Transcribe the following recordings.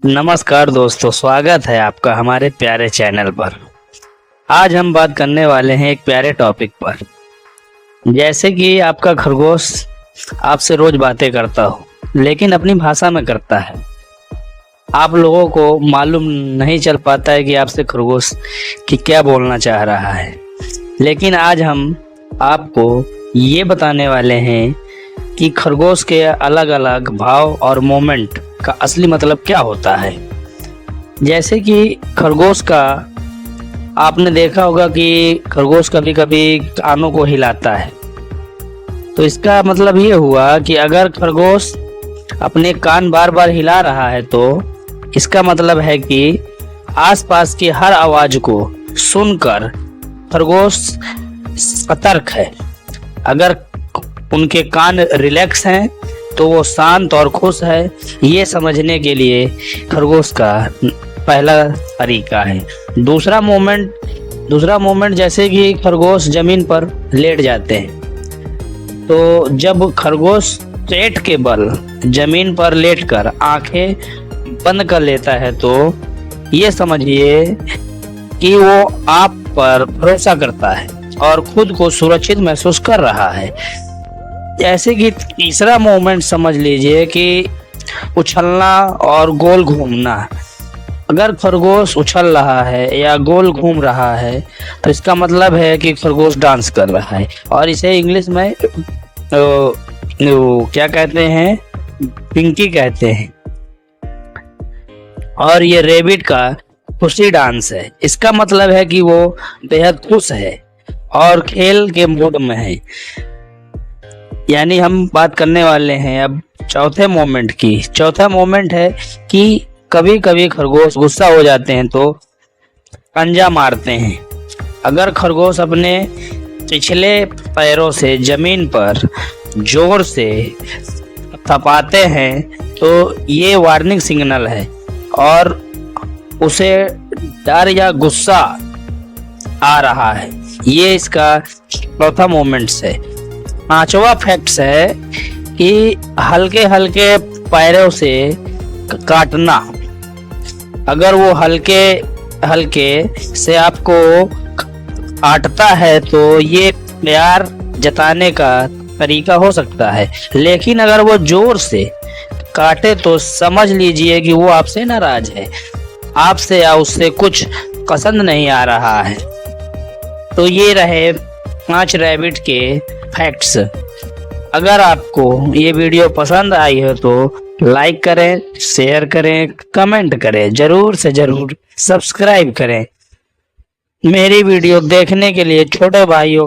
नमस्कार दोस्तों, स्वागत है आपका हमारे प्यारे चैनल पर। आज हम बात करने वाले हैं एक प्यारे टॉपिक पर। जैसे कि आपका खरगोश आपसे रोज बातें करता हो, लेकिन अपनी भाषा में करता है। आप लोगों को मालूम नहीं चल पाता है कि आपसे खरगोश कि क्या बोलना चाह रहा है। लेकिन आज हम आपको ये बताने वाले हैं कि खरगोश के अलग अलग भाव और मोमेंट का असली मतलब क्या होता है। जैसे कि खरगोश का आपने देखा होगा कि खरगोश कभी कभी कानों को हिलाता है, तो इसका मतलब ये हुआ कि अगर खरगोश अपने कान बार बार हिला रहा है तो इसका मतलब है कि आसपास की हर आवाज को सुनकर खरगोश सतर्क है। अगर उनके कान रिलैक्स हैं तो वो शांत और खुश है, ये समझने के लिए खरगोश का पहला तरीका है। दूसरा मोमेंट जैसे कि खरगोश जमीन पर लेट जाते हैं, तो जब खरगोश पेट के बल जमीन पर लेटकर आंखें बंद कर लेता है तो ये समझिए कि वो आप पर भरोसा करता है और खुद को सुरक्षित महसूस कर रहा है। जैसे कि तीसरा मोमेंट समझ लीजिए कि उछलना और गोल घूमना। अगर खरगोश उछल रहा है या गोल घूम रहा है तो इसका मतलब है कि खरगोश डांस कर रहा है, और इसे इंग्लिश में क्या कहते हैं, पिंकी कहते हैं। और ये रेबिट का खुशी डांस है। इसका मतलब है कि वो बेहद खुश है और खेल के मूड में है। यानी हम बात करने वाले हैं अब चौथे मोमेंट की। चौथा मोमेंट है कि कभी कभी खरगोश गुस्सा हो जाते हैं तो पंजा मारते हैं। अगर खरगोश अपने पिछले पैरों से जमीन पर जोर से थपाते हैं तो ये वार्निंग सिग्नल है और उसे डर या गुस्सा आ रहा है। ये इसका चौथा मोमेंट्स है। पांचवा फैक्ट्स है कि हल्के हल्के पैरों से काटना। अगर वो हल्के हल्के से आपको काटता है तो ये प्यार जताने का तरीका हो सकता है, लेकिन अगर वो जोर से काटे तो समझ लीजिए कि वो आपसे नाराज है, आपसे या उससे कुछ पसंद नहीं आ रहा है। तो ये रहे 5 रैबिट के फैक्ट्स। अगर आपको ये वीडियो पसंद आई हो तो लाइक करें, शेयर करें, कमेंट करें, जरूर से जरूर सब्सक्राइब करें। मेरी वीडियो देखने के लिए छोटे भाइयों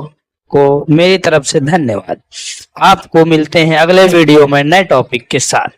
को मेरी तरफ से धन्यवाद। आपको मिलते हैं अगले वीडियो में नए टॉपिक के साथ।